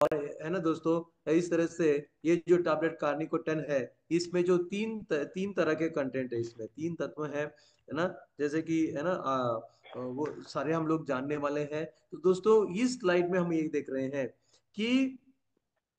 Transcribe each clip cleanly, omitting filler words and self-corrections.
है ना दोस्तों, इस तरह से ये जो टैबलेट कार्निकोटेन है, इसमें जो तीन तरह के कंटेंट है, इसमें तीन तत्व है ना। जैसे कि है ना वो सारे हम लोग जानने वाले हैं। तो दोस्तों इस स्लाइड में हम ये देख रहे हैं कि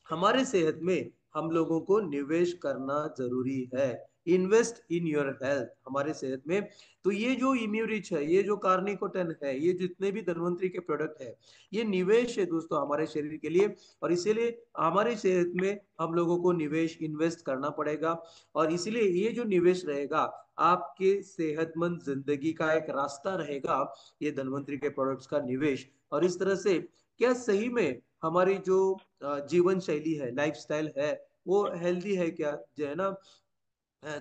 हमारे सेहत में हम लोगों को निवेश करना जरूरी है। इन्वेस्ट इन योर हेल्थ, हमारे सेहत में। तो ये जो इम्यूरिच है, ये जो कार्निकोटन है, ये जितने भी धन्वंतरी के प्रोडक्ट है, ये निवेश है दोस्तों हमारे शरीर के लिए। और इसीलिए हमारी सेहत में हम लोगों को निवेश इन्वेस्ट करना पड़ेगा। और इसीलिए ये जो निवेश रहेगा, आपके सेहतमंद जिंदगी का एक रास्ता रहेगा, ये धन्वंतरी के प्रोडक्ट्स का निवेश। और इस तरह से क्या सही में हमारी जो जीवन शैली है, लाइफस्टाइल है, वो हेल्दी है क्या, जो है ना।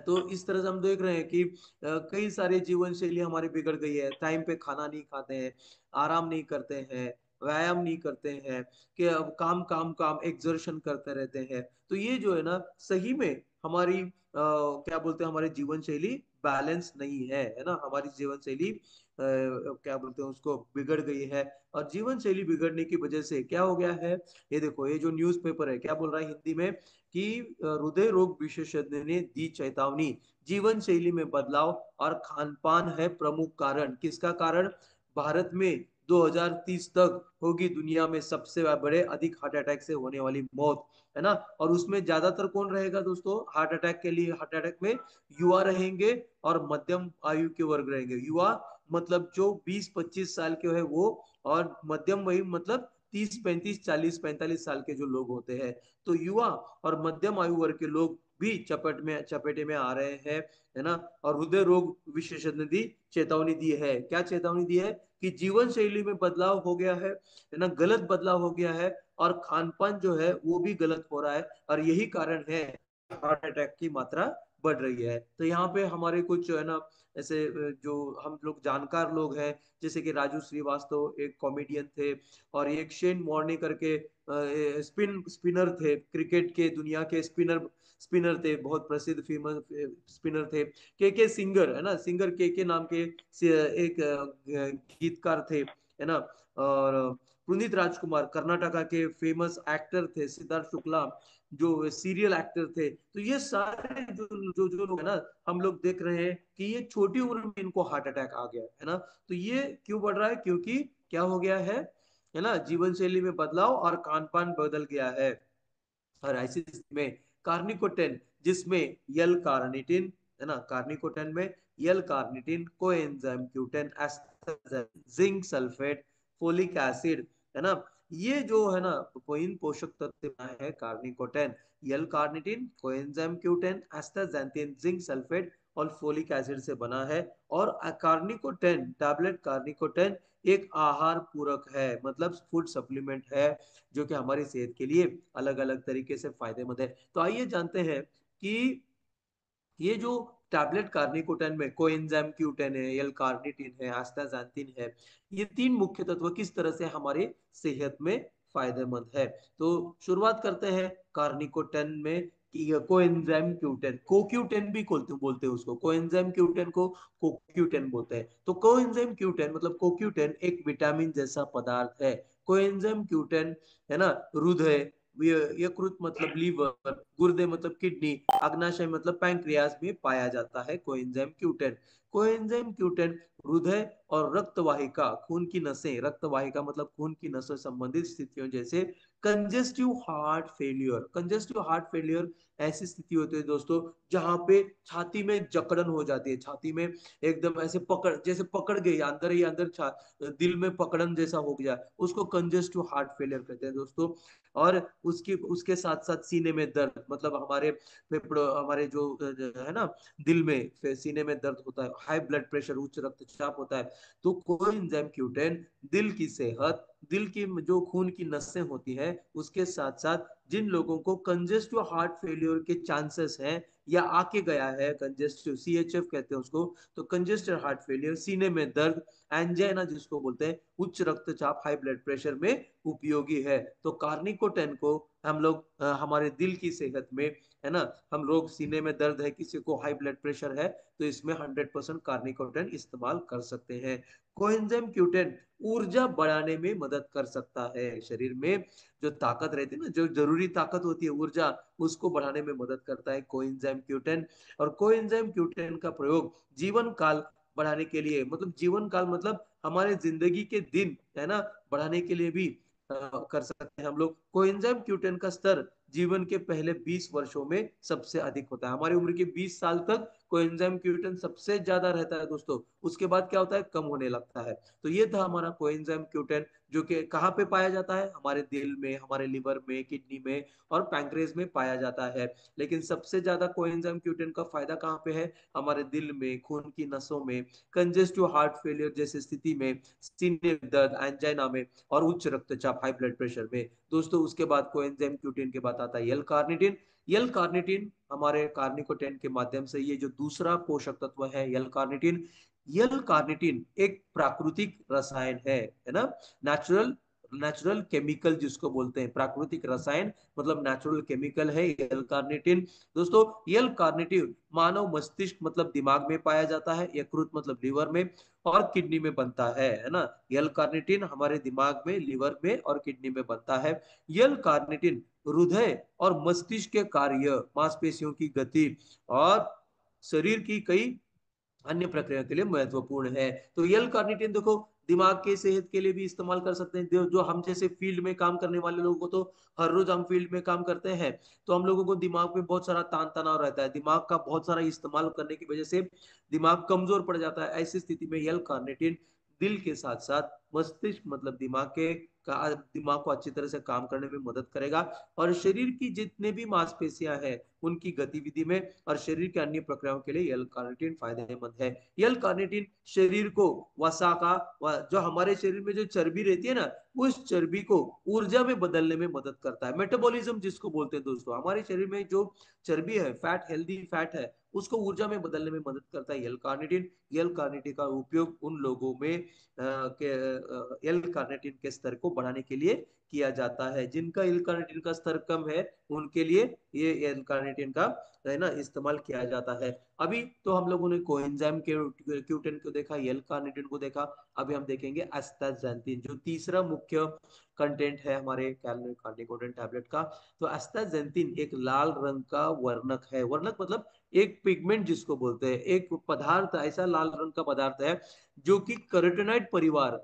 तो इस तरह से हम देख रहे हैं कि कई सारी जीवन शैली हमारी बिगड़ गई है। टाइम पे खाना नहीं खाते हैं, आराम नहीं करते हैं, व्यायाम नहीं करते हैं, कि अब काम काम काम एक्सर्शन करते रहते हैं। तो ये जो है ना, सही में हमारी क्या बोलते हैं, हमारी जीवन शैली बैलेंस नहीं है ना। हमारी जीवन शैली क्या बोलते हैं उसको, बिगड़ गई है। और जीवन शैली बिगड़ने की वजह से क्या हो गया है, ये देखो, ये जो न्यूज़पेपर है क्या बोल रहा है हिंदी में कि हृदय रोग विशेषज्ञ ने दी चेतावनी, जीवन शैली में बदलाव और खान पान है प्रमुख कारण। किसका कारण? भारत में 2030 तक होगी दुनिया में सबसे बड़े अधिक हार्ट अटैक से होने वाली मौत, है ना। और उसमें ज्यादातर कौन रहेगा दोस्तों हार्ट अटैक के लिए? हार्ट अटैक में युवा रहेंगे और मध्यम आयु के वर्ग रहेंगे। युवा मतलब जो 20-25 साल के है वो, और मध्यम वही मतलब 30-35-40-45 साल के जो लोग होते हैं। तो युवा और मध्यम आयु वर्ग के लोग भी चपेटे में आ रहे हैं, है ना। और हृदय रोग विशेषज्ञ ने दी चेतावनी दी है। क्या चेतावनी दी है? कि जीवन शैली में बदलाव हो गया है ना, गलत बदलाव हो गया है, और खान पान जो है वो भी गलत हो रहा है। और यही कारण है हार्ट अटैक की मात्रा बढ़ रही है। तो यहाँ पे हमारे कुछ है ना ऐसे जो हम लोग जानकार लोग हैं, जैसे कि राजू श्रीवास्तव एक कॉमेडियन थे, और एक शेन वॉर्ने करके स्पिनर थे, क्रिकेट के दुनिया के स्पिनर थे, बहुत प्रसिद्ध फेमस स्पिनर थे। के सिंगर, है ना, सिंगर के नाम के एक गीतकार थे, है ना। और पुनीत राजकुमार कर्नाटका के फेमस एक्टर थे, सिद्धार्थ शुक्ला जो सीरियल एक्टर थे। तो ये सारे जो जो जो लोग है ना, हम लोग देख रहे हैं कि ये छोटी उम्र में इनको हार्ट अटैक आ गया है ना। तो ये क्यों बढ़ रहा है? क्योंकि क्या हो गया है ना, जीवन शैली में बदलाव और खान पान बदल गया है। और ऐसी स्थिति में कार्निकोटेन, जिसमें यल कार्निटिन, है ना, कार्निकोटेन में यल कार्निटिन, कोएंजाइम क्यूटेन, एस्टाजेन, जिंक सल्फेट, फोलिक एसिड, है ना, ये जो है ना इन पोषक तत्व है कार्निकोटेन, L carnitine, coenzyme Q ten, astaxanthin, zinc sulphate और फोलिक एसिड से बना है। और कार्निकोटेन टैबलेट, कार्निकोटेन एक आहार पूरक है, मतलब फूड सप्लीमेंट है, जो कि हमारी सेहत के लिए अलग अलग तरीके से फायदेमंद है। तो आइए जानते हैं कि ये जो टैबलेट कार्निकोटेन में कोएंजाइम क्यूटेन है, एल कार्निटिन है, आस्ताजेंथिन है, ये तीन मुख्य तत्व किस तरह से हमारे सेहत में फायदेमंद है। तो शुरुआत करते हैं कार्निकोटेन में। कोएंजाइम क्यूटेन, कोक्यूटेन भी बोलते हैं उसको, कोएंजाइम क्यूटेन को कोक्यूटेन बोलते हैं। तो कोएंजाइम क्यूटेन मतलब कोक्यूटेन एक विटामिन जैसा पदार्थ है। कोएंजाइम क्यूटेन, है ना, हृदय, यकृत मतलब लीवर, गुर्दे मतलब किडनी, अग्नाशय मतलब पैंक्रियाज में पाया जाता है कोएंजाइम क्यूटेन। कोएंजाइम क्यूटेन हृदय और रक्त वाहिका, खून की नसें, रक्त वाहिका मतलब खून की नसों संबंधित स्थितियों जैसे congestive heart failure. Congestive heart failure ऐसी स्थिति होती है दोस्तों जहां पे छाती में जकड़न हो जाती है, छाती में एकदम ऐसे पकड़, जैसे पकड़ गई अंदर ही अंदर, दिल में पकड़न जैसा हो गया, उसको कंजेस्टिव हार्ट फेलियर कहते हैं दोस्तों। और उसकी उसके साथ साथ सीने में दर्द, मतलब हमारे फेफड़ों, हमारे जो है ना दिल में, सीने में दर्द होता है, हाई ब्लड प्रेशर, उच्च रक्तचाप होता है। तो कोएंजाइम क्यूटेन दिल की सेहत, दिल की जो खून की नसें होती हैं, उसके साथ साथ जिन लोगों को कंजेस्टिव हार्ट फेलियर के चांसेस हैं या आके गया है, कंजेस्टिव सीएचएफ कहते हैं उसको, तो कंजेस्टेड हार्ट फेलियर, सीने में दर्द, एंजाइना जिसको बोलते हैं, उच्च रक्तचाप, हाई ब्लड प्रेशर में उपयोगी है। तो कार्निकोटेन को हम लोग हमारे दिल की सेहत में, है ना, हम लोग सीने में दर्द है, किसी को हाई ब्लड प्रेशर है, तो इसमें 100% कार्निकोटेन इस्तेमाल कर सकते हैं। कोएंजाइम Q10 ऊर्जा बढ़ाने में मदद कर सकता है। शरीर में जो ताकत रहती है ना, जो जरूरी ताकत होती है, ऊर्जा, उसको बढ़ाने में मदद करता है कोएंजाइम Q10। और कोएंजाइम Q10 का प्रयोग जीवन काल बढ़ाने के लिए, मतलब जीवन काल मतलब हमारे जिंदगी के दिन, है ना, बढ़ाने के लिए भी कर सकते हैं हम लोग। कोएंजाइम Q10 का स्तर जीवन के पहले 20 वर्षों में सबसे अधिक होता है। हमारी उम्र के 20 साल तक कोएंजाइम Q10 सबसे ज्यादा रहता है दोस्तों। उसके बाद क्या होता है, कम होने लगता है। तो ये था हमारा कोएंजाइम Q10, जो कि कहाँ पे पाया जाता है, हमारे दिल में, हमारे लिवर में, किडनी में और पैंक्रियाज में पाया जाता है। लेकिन सबसे ज्यादा कोएंजाइम Q10 का फायदा कहाँ पे है, हमारे दिल में, खून की नसों में, कंजेस्टिव हार्ट फेलियर जैसी स्थिति में, सीने में दर्द, एंजाइना में और उच्च रक्तचाप, हाई ब्लड प्रेशर में। दोस्तों उसके बाद कोएंजाइम Q10 के बाद आता है एल कार्निटिन। एल कार्निटिन हमारे कार्निकोटेन के माध्यम से, ये जो दूसरा पोषक तत्व है एल कार्निटिन, एल कार्निटिन एक प्राकृतिक रसायन है ना, नेचुरल, नेचुरल केमिकल जिसको बोलते हैं, प्राकृतिक रसायन मतलब नेचुरल केमिकल है एल कार्निटिन। दोस्तों एल कार्निटिन मानव मस्तिष्क मतलब दिमाग में पाया जाता है, यकृत मतलब लीवर में और किडनी में बनता है ना। एल कार्निटिन हमारे दिमाग में, लीवर में और किडनी में बनता है। एल कार्निटिन हृदय और मस्तिष्क के कार्य, मांसपेशियों की गति और शरीर की कई अन्य प्रक्रिया के लिए महत्वपूर्ण है। तो यल कार्निटिन देखो दिमाग के सेहत के लिए भी इस्तेमाल कर सकते हैं। जो हम जैसे फील्ड में काम करने वाले लोगों को, तो हर रोज हम फील्ड में काम करते हैं, तो हम लोगों को दिमाग में बहुत सारा तान तनाव रहता है, दिमाग का बहुत सारा इस्तेमाल करने की वजह से दिमाग कमजोर पड़ जाता है। ऐसी स्थिति में यल कार्निटिन दिल के साथ साथ मस्तिष्क मतलब दिमाग को अच्छी तरह से काम करने में मदद करेगा और शरीर की जितने भी मांसपेशियां हैं उनकी गतिविधि में और शरीर के अन्य प्रक्रियाओं के लिए एल कार्निटिन फायदेमंद है। एल कार्निटिन शरीर को वसा का, जो हमारे शरीर में जो चर्बी रहती है ना, उस चर्बी को ऊर्जा में बदलने में मदद करता है। मेटाबॉलिज्म जिसको बोलते हैं दोस्तों, हमारे शरीर में जो चर्बी है, फैट, हेल्दी फैट है, उसको ऊर्जा में बदलने में मदद करता है एल कार्निटिन। एल कार्निटिन का उपयोग उन लोगों में एल कार्निटिन के स्तर को बढ़ाने के लिए किया जाता है। जिनका एल कार्निटिन का स्तर कम है उनके लिए ये एल कार्निटिन का, है ना, इस्तेमाल किया जाता है। अभी तो हम लोगों ने कोएंजाइम Q10 को देखा, एल कार्निटिन को देखा। अभी हम देखेंगे एस्टाक्सांथिन, जो तीसरा मुख्य कंटेंट है हमारे कार्निकोटिन टैबलेट का। तो एस्टाक्सांथिन एक लाल रंग का वर्णक है। वर्णक मतलब एक पिगमेंट जिसको बोलते हैं, एक पदार्थ, ऐसा लाल रंग का पदार्थ है जो कि कैरोटीनॉइड परिवार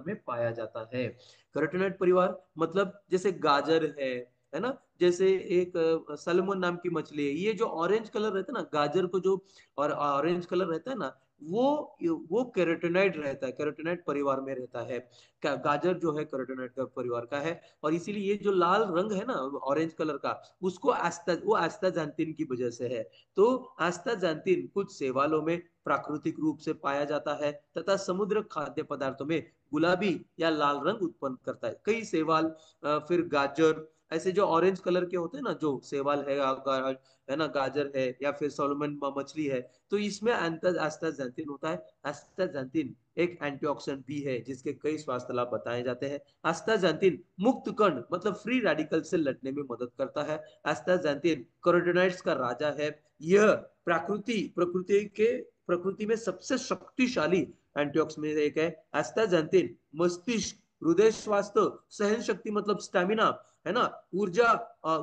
में पाया जाता है। कैरोटीनॉइड परिवार मतलब जैसे गाजर है ना, जैसे एक सलमन नाम की मछली है, ये जो ऑरेंज कलर रहता है ना, गाजर को जो और ऑरेंज कलर रहता है ना, वो कैरोटीनॉइड रहता है, कैरोटीनॉइड परिवार में रहता है। गाजर जो है कैरोटीनॉइड का परिवार का है। और इसीलिए ये जो लाल रंग है ना ऑरेंज कलर का, वो एस्टाक्सांथिन की वजह से है। तो एस्टाक्सांथिन कुछ शैवालों में प्राकृतिक रूप से पाया जाता है तथा समुद्र खाद्य पदार्थों में गुलाबी या लाल रंग उत्पन्न करता है। कई शैवाल, फिर गाजर, ऐसे जो ऑरेंज कलर के होते हैं ना, जो शैवाल है ना, गाजर है या फिर सोलमन मछली है, तो इसमें एस्टाक्सांथिन होता है। एस्टाक्सांथिन एक एंटीऑक्सीडेंट भी है जिसके कई स्वास्थ्य लाभ बताए जाते हैं। एस्टाक्सांथिन मुक्त कण मतलब फ्री रेडिकल से लड़ने में मदद करता है। एस्टाक्सांथिन कैरोटीनॉइड्स का राजा है। यह प्रकृति में सबसे शक्तिशाली एंटीऑक्सीडेंट में एक है। एस्टाक्सांथिन मस्तिष्क, हृदय स्वास्थ्य, सहन शक्ति मतलब स्टेमिना, है ना, ऊर्जा,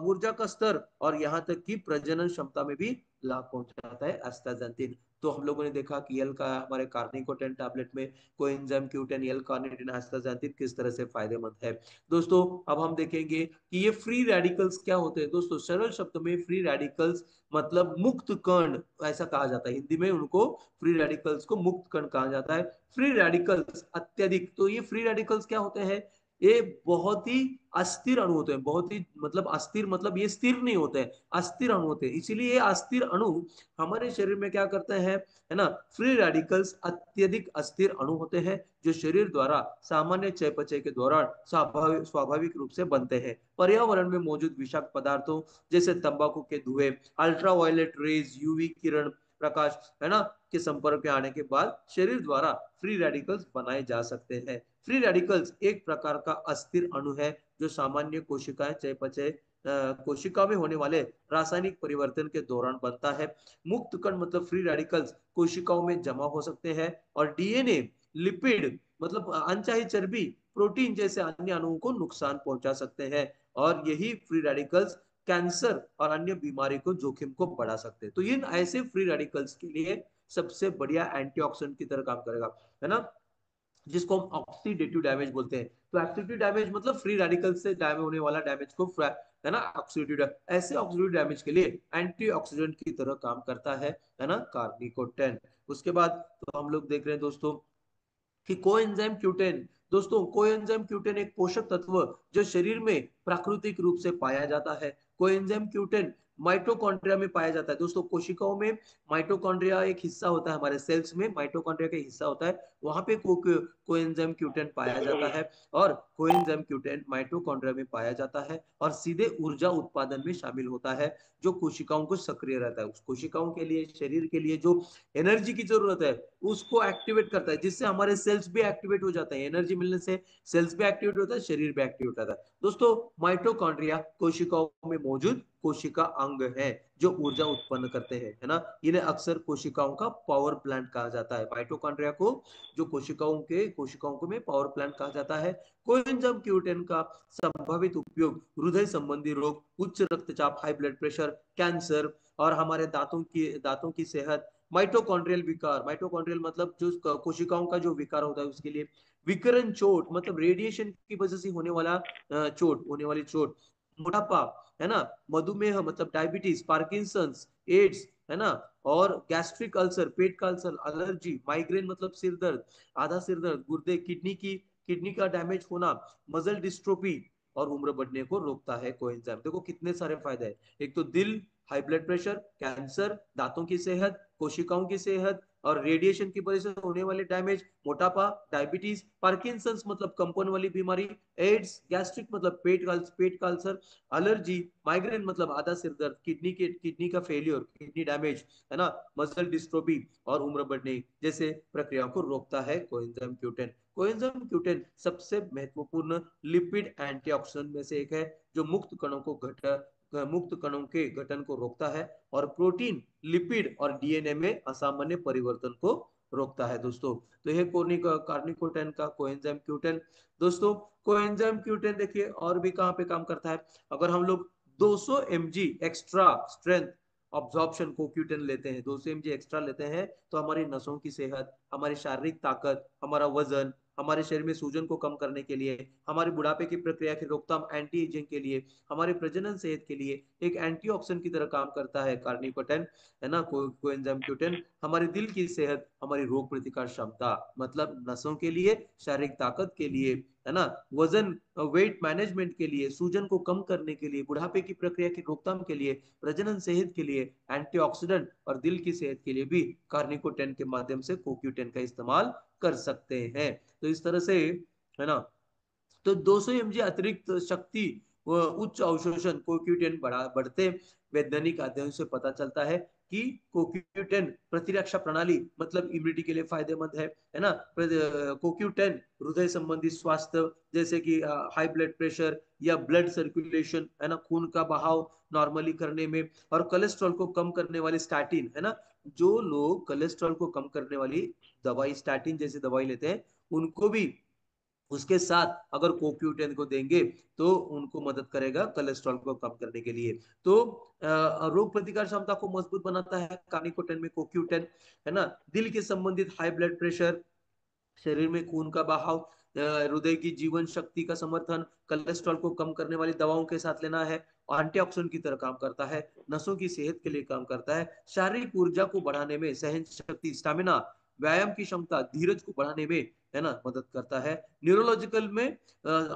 ऊर्जा का स्तर और यहाँ तक कि प्रजनन क्षमता में भी लाभ पहुंचाता है एस्टाक्सांथिन। तो हम लोगों ने देखा कि एल का हमारे कार्निकोटेन टैबलेट में कोएंजाइम Q10, एल कार्निटिन, एस्टाक्सांथिन किस तरह से फायदेमंद है। दोस्तों अब हम देखेंगे कि ये फ्री रेडिकल्स क्या होते हैं। दोस्तों सरल शब्द में फ्री रेडिकल्स मतलब मुक्त कण ऐसा कहा जाता है, हिंदी में उनको फ्री रेडिकल्स को मुक्त कण कहा जाता है। फ्री रेडिकल्स अत्यधिक, तो ये फ्री रेडिकल्स क्या होते हैं, ये बहुत ही अस्थिर अणु होते हैं, बहुत ही मतलब अस्थिर मतलब ये स्थिर नहीं होते हैं, अस्थिर अणु होते हैं। इसीलिए ये अस्थिर अणु हमारे शरीर में क्या करते हैं, है ना, फ्री रेडिकल्स अत्यधिक अस्थिर अणु होते हैं जो शरीर द्वारा सामान्य चयापचय के दौरान स्वाभाविक रूप से बनते हैं। पर्यावरण में मौजूद विषाक्त पदार्थों जैसे तंबाकू के धुएं, अल्ट्रावायलेट रेज, यूवी किरण, प्रकाश, है ना, के संपर्क में आने के बाद शरीर द्वारा फ्री रेडिकल्स बनाए जा सकते हैं। फ्री रेडिकल्स एक प्रकार का अस्थिर अणु है जो सामान्य कोशिकाएं चयापचय कोशिका में होने वाले रासायनिक परिवर्तन के दौरान बनता है। मुक्त कण मतलब फ्री रेडिकल्स कोशिकाओं में जमा हो सकते हैं और डीएनए लिपिड मतलब अनचाही चर्बी, प्रोटीन जैसे अन्य अणुओं को नुकसान पहुंचा सकते हैं। और यही फ्री रेडिकल्स कैंसर और अन्य बीमारी को जोखिम को बढ़ा सकते हैं। तो इन ऐसे फ्री रेडिकल्स के लिए सबसे बढ़िया एंटीऑक्सीडेंट की तरह काम करेगा, है ना, जिसको हम ऑक्सीडेटिव डैमेज बोलते हैं। तो ऑक्सीडेटिव डैमेज मतलब फ्री रेडिकल से डैमेज होने वाला डैमेज को, है ना, ऑक्सीडेटिव, ऐसे ऑक्सीडेटिव डैमेज के लिए एंटीऑक्सीडेंट की तरह काम करता है ना, कार्निकोटेन। उसके बाद तो हम लोग देख रहे हैं दोस्तों कि कोएंजाइम क्यूटेन। दोस्तों कोएंजाइम क्यूटेन एक पोषक तत्व जो शरीर में प्राकृतिक रूप से पाया जाता है। कोएंजाइम क्यूटेन माइटोकॉन्ड्रिया में पाया जाता है। दोस्तों कोशिकाओं में माइटोकॉन्ड्रिया एक हिस्सा होता है, हमारे सेल्स में माइटोकॉन्ड्रिया का हिस्सा होता है, वहां पे कोएंजाइम क्यूटेन पाया जाता है। और कोएंजाइम क्यूटेन माइटोकॉन्ड्रिया में पाया जाता है और सीधे ऊर्जा उत्पादन में शामिल होता है, जो कोशिकाओं को सक्रिय रहता है। उस कोशिकाओं के लिए, शरीर के लिए जो एनर्जी की जरूरत है उसको एक्टिवेट करता है, जिससे हमारे सेल्स भी एक्टिवेट हो जाते हैं। एनर्जी मिलने से सेल्स भी एक्टिवेट होता है, शरीर भी एक्टिवेट होता है। दोस्तों माइटोकॉन्ड्रिया कोशिकाओं में मौजूद कोशिका अंग है जो ऊर्जा उत्पन्न करते हैं, है ना। इन्हें अक्सर कोशिकाओं का पावर प्लांट कहा जाता है। माइटोकॉन्ड्रिया को जो कोशिकाओं को में पावर प्लांट कहा जाता है। कोएंजाइम क्यूटेन का संभावित उपयोग हृदय संबंधी रोग, उच्च रक्तचाप, हाई ब्लड प्रेशर, कैंसर और हमारे दांतों की सेहत, माइटोकॉन्ड्रियल विकार, माइटोकॉन्ड्रियल मतलब जो कोशिकाओं का जो विकार होता है उसके लिए, विकिरण चोट मतलब रेडिएशन की वजह से होने वाली चोट, मोटापा, है ना, मधुमेह मतलब डायबिटीज, पार्किंसंस, एड्स, है ना, और गैस्ट्रिक अल्सर, पेट का अल्सर, एलर्जी, माइग्रेन मतलब सिर दर्द, आधा सिर दर्द, गुर्दे, किडनी का डैमेज होना, मसल डिस्ट्रोफी और उम्र बढ़ने को रोकता है कोएंजाइम। देखो कितने सारे फायदे हैं। एक तो दिल, हाई ब्लड प्रेशर, कैंसर, दांतों की सेहत, कोशिकाओं की सेहत और रेडिएशन की वजह से होने वाले डैमेज, मोटापा, डायबिटीज, पार्किंसंस मतलब कंपन वाली बीमारी, एड्स, गैस्ट्रिक मतलब पेट का अल्सर, एलर्जी, माइग्रेन मतलब आधा सिर दर्द, किडनी का फेलियर, किडनी डैमेज, है ना, मसल डिस्ट्रोफी और उम्र बढ़ने जैसे प्रक्रियाओं को रोकता है कोएंजाइम क्यूटेन। कोएंजाइम क्यूटेन सबसे महत्वपूर्ण लिपिड एंटीऑक्सीडेंट में से एक है, जो मुक्त कणों के गठन को रोकता है और प्रोटीन, लिपिड और डीएनए में असामान्य परिवर्तन को रोकता है। दोस्तों तो यह कार्निकोटेन का कोएंजाइम क्यूटेन। दोस्तों कोएंजाइम क्यूटेन देखिए और भी कहाँ पे काम करता है। अगर हम लोग 200 mg एक्स्ट्रा स्ट्रेंथ ऑब्जॉर्प्शन कोक्यूटेन लेते हैं, 200 mg एक्स्ट्रा लेते हैं, तो हमारी नसों की सेहत, हमारी शारीरिक ताकत, हमारा वजन, हमारे शरीर में सूजन को कम करने के लिए, हमारे बुढ़ापे की प्रक्रिया की रोकथाम, एंटी एजिंग के लिए, हमारे प्रजनन सेहत के लिए एक एंटीऑक्सीडेंट की तरह काम करता है कार्निकोटेन, है ना, कोएंजाइम क्यूटेन। हमारे दिल की सेहत, हमारी रोग प्रतिकार क्षमता मतलब नसों के लिए, शारीरिक ताकत के लिए, है ना, वजन, वेट मैनेजमेंट के लिए, सूजन को कम करने के लिए, बुढ़ापे की प्रक्रिया की रोकथाम के लिए, प्रजनन सेहत के लिए, एंटीऑक्सीडेंट और दिल की सेहत के लिए भी कार्निकोटेन के माध्यम से कोक्यूटेन का इस्तेमाल कर सकते हैं। तो इस तरह से, है ना, तो 200 mg अतिरिक्त शक्ति व उच्च अवशोषण कोक्यूटेन बढ़ते वैज्ञानिक अध्ययन से पता चलता है कि कोक्यूटेन प्रतिरक्षा प्रणाली मतलब इम्यूनिटी के लिए फायदेमंद है ना। कोक्यूटेन हृदय संबंधी स्वास्थ्य जैसे कि हाई ब्लड प्रेशर या ब्लड सर्कुलेशन, है ना, खून का बहाव नॉर्मली करने में, और कोलेस्ट्रॉल को कम करने वाली स्टैटिन, है ना, जो लोग कोलेस्ट्रॉल को कम करने वाली दवाई स्टैटिन जैसी दवाई लेते हैं उनको भी उसके साथ अगर कोक्यूटेन को देंगे तो उनको मदद करेगा कोलेस्ट्रॉल को कम करने के लिए। तो रोग प्रतिकार क्षमता को मजबूत बनाता है कार्निकोटेन में कोक्यूटेन, है ना। दिल के संबंधित हाई ब्लड प्रेशर, शरीर में खून का बहाव, हृदय की जीवन शक्ति का समर्थन, कोलेस्ट्रॉल को कम करने वाली दवाओं के साथ लेना है, एंटीऑक्सीडेंट की तरह काम करता है, नसों की सेहत के लिए काम करता है, शारीरिक ऊर्जा को बढ़ाने में, सहन शक्ति, स्टेमिना, व्यायाम की क्षमता, धीरज को बढ़ाने में, है ना, मदद करता है। न्यूरोलॉजिकल में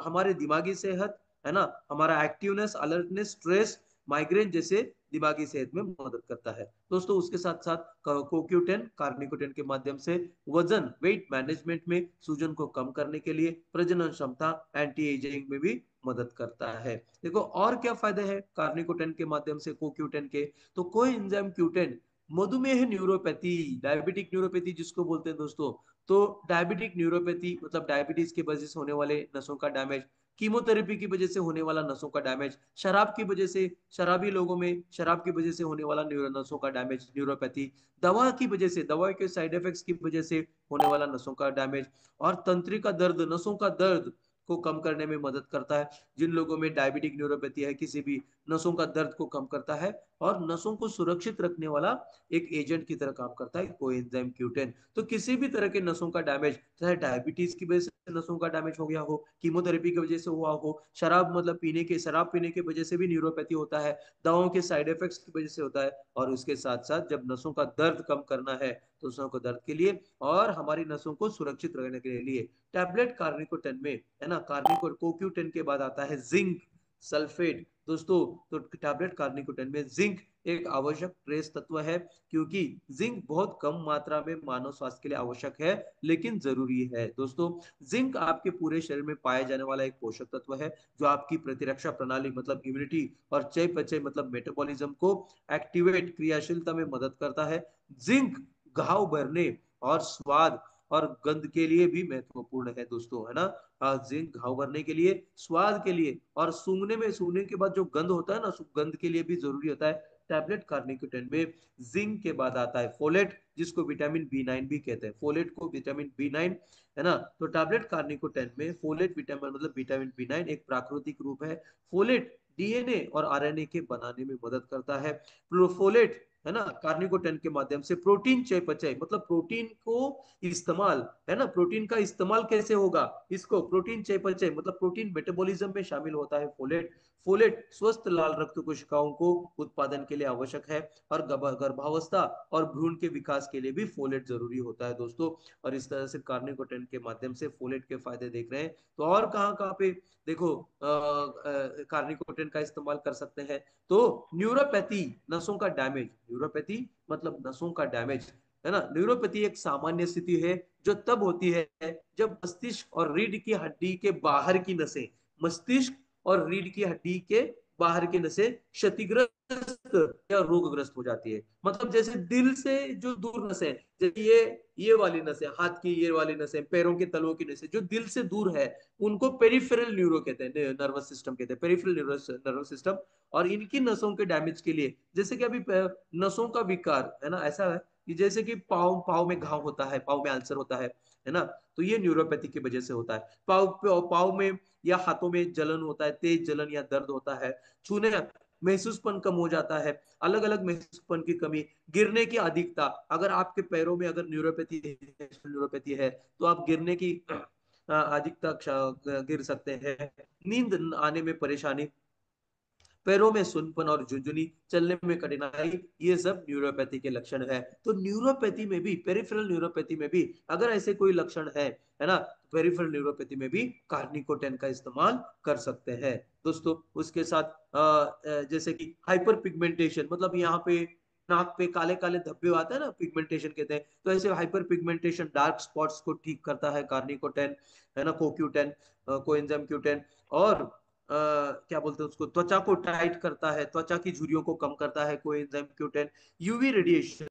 हमारे दिमागी सेहत, है ना, हमारा एक्टिवनेस, अलर्टनेस, स्ट्रेस, माइग्रेन जैसे दिमागी सेहत में मदद करता है। दोस्तों उसके साथ साथ कोक्यूटेन कार्निकोटेन के माध्यम से वजन, वेट मैनेजमेंट में, सूजन को कम करने के लिए, प्रजनन क्षमता, एंटी एजिंग में भी मदद करता है। देखो और क्या फायदे हैं कार्निकोटेन के माध्यम से कोक्यूटेन के। तो कोएंजाइम क्यूटेन मधुमेह न्यूरोपैथी, डायबिटिक न्यूरोपैथी जिसको बोलते हैं दोस्तों, तो डायबिटिक न्यूरोपैथी मतलब डायबिटीज की वजह से होने वाले नसों का डैमेज, कीमोथेरेपी की वजह से होने वाला नसों का डैमेज, शराब की वजह से, शराबी लोगों में शराब की वजह से होने वाला नसों का डैमेज, न्यूरोपैथी, दवा की वजह से, दवा के साइड इफेक्ट्स की वजह से होने वाला नसों का डैमेज, और तंत्रिका दर्द, नसों का दर्द को कम करने में मदद करता है। जिन लोगों में डायबिटिक न्यूरोपैथी है, किसी भी नसों का दर्द को कम करता है, और नसों को सुरक्षित रखने वाला एक एजेंट की तरह काम करता है कोएंजाइम Q10। तो किसी भी तरह के नसों का डैमेज, चाहे डायबिटीज की वजह से नसों का डैमेज हो गया हो, कीमोथेरेपी की वजह से हुआ हो, शराब पीने की वजह से भी न्यूरोपैथी होता है, दवाओं के साइड इफेक्ट्स की वजह से होता है, और उसके साथ साथ जब नसों का दर्द कम करना है तो नसों को दर्द के लिए और हमारी नसों को सुरक्षित रखने के लिए टैबलेट कार्निकोटेन में, है ना, कार्निको CoQ10 के बाद आता है जिंक सल्फेट दोस्तों। तो टैबलेट कार्निकोटेन में जिंक एक आवश्यक ट्रेस तत्व है, क्योंकि जिंक बहुत कम मात्रा में मानव स्वास्थ्य के लिए आवश्यक है, लेकिन जरूरी है दोस्तों। जिंक आपके पूरे शरीर में पाए जाने वाला एक पोषक तत्व है, जो आपकी प्रतिरक्षा प्रणाली मतलब इम्यूनिटी और चयापचय मतलब मेटाबॉलिज्म को एक्टिवेट, क्रियाशीलता में मदद करता है। जिंक घाव भरने और स्वाद और गंध के लिए भी महत्वपूर्ण है दोस्तों, है ना। जिंक घाव भरने के लिए, स्वाद के लिए, और सूंघने के बाद जो गंध होता है ना, गंध के लिए भी जरूरी होता है। टैबलेट कार्निकोटेन में जिंक के बाद आता है फोलेट, जिसको विटामिन B9 भी कहते हैं, फोलेट को विटामिन B9, है ना। तो टैबलेट कार्निकोटेन में फोलेट विटामिन मतलब विटामिन B9 एक प्राकृतिक रूप है। फोलेट डीएनए और आरएनए के बनाने में मदद करता है। फोलेट, है ना, कार्निकोटेन के माध्यम से प्रोटीन चयापचय मतलब प्रोटीन को इस्तेमाल, है ना, प्रोटीन का इस्तेमाल कैसे होगा, इसको प्रोटीन चयापचय मतलब प्रोटीन मेटाबॉलिज्म में शामिल होता है फोलेट। फोलेट स्वस्थ लाल रक्त कोशिकाओं को उत्पादन के लिए आवश्यक है, और गर्भावस्था और भ्रूण के विकास के लिए भी फोलेट जरूरी होता है दोस्तों। और इस तरह से कार्निकोटेन के माध्यम से फोलेट के फायदे देख रहे हैं। तो और कहाँ कहाँ पे देखो कार्निकोटेन का इस्तेमाल कर सकते हैं। तो न्यूरोपैथी, नसों का डैमेज, न्यूरोपैथी मतलब नसों का डैमेज, है ना। न्यूरोपैथी एक सामान्य स्थिति है जो तब होती है जब मस्तिष्क और रीढ़ की हड्डी के बाहर की नसें, मस्तिष्क और रीढ़ की हड्डी के बाहर की नसें क्षतिग्रस्त या रोगग्रस्त हो जाती है। मतलब जैसे दिल से जो दूर नसें, जैसे ये वाली नसें, हाथ की ये वाली नसें, पैरों के तलवों की नसें जो दिल से दूर है, उनको पेरिफेरल न्यूरो कहते हैं, नर्वस सिस्टम कहते हैं, पेरिफेरल नर्वस सिस्टम। और इनकी नसों के डैमेज के लिए, जैसे कि अभी नसों का विकार, है ना, ऐसा है कि जैसे कि पाव पाव में घाव होता है, पाव में अल्सर होता है ना, तो ये न्यूरोपैथी की वजह से होता है। पाव में या हाथों में जलन होता है, तेज जलन या दर्द होता है, छूने महसूसपन कम हो जाता है, अलग अलग महसूसपन की कमी, गिरने की अधिकता। अगर आपके पैरों में अगर न्यूरोपैथी है तो आप गिरने की अधिकता गिर सकते हैं। नींद आने में परेशानी, पैरों में सुनपन और झुंझुनी, चलने में कठिनाई, ये सब न्यूरोपैथी के लक्षण है। तो न्यूरोपैथी में भी, पेरिफेरल न्यूरोपैथी में भी अगर ऐसे कोई लक्षण है ना, पेरिफेरल न्यूरोपैथी में भी कार्निकोटेन का इस्तेमाल कर सकते हैं दोस्तों। उसके साथ जैसे कि हाइपर पिगमेंटेशन, मतलब यहाँ पे नाक पे काले काले धब्बे आते हैं ना, पिगमेंटेशन कहते हैं, तो ऐसे हाइपर पिगमेंटेशन, डार्क स्पॉट्स को ठीक करता है कार्निकोटेन, है ना, CoQ10, कोएंजाइम Q10। और क्या बोलते हैं उसको, त्वचा को टाइट करता है, त्वचा की झुर्रियों को कम करता है कोएंजाइम Q10। UV radiation